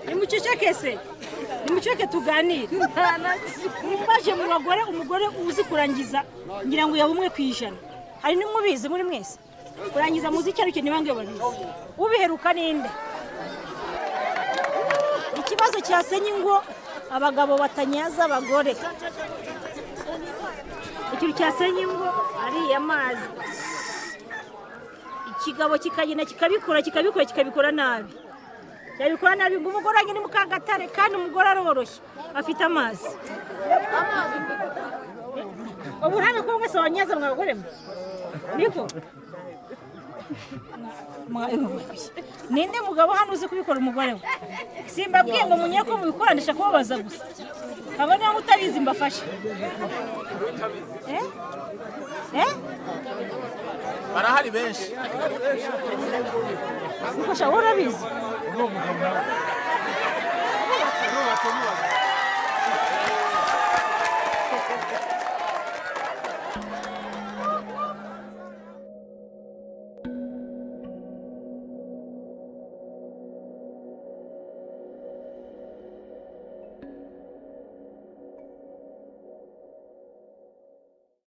nimuceceke se nimuceceke tuganire nimbaje mu bagore umugore uzi kurangiza ngira ngo yabumwe kwijana hari nimubizi muri mwese kurangiza muziki ariko nibange babizi ubiheruka ninde ikibazo cyasenye ngo abagabo batanyaza abagore ikintu cyasenye ngo ari amazi ikigabo kikagenda kikabikora nabi yabikora nabi ngo umugore agende mu Kagatare kandi umugore aroroshye afite amazi ubuhanga ko mwese abanyaza mwabagore niko ninde mugabo hano uzi kubikora umugore we simbabwiye ngo munye ko mubikoranisha kubabaza gusa kabone ngo utabizi mbafashe barahari benshi uko shawora bizi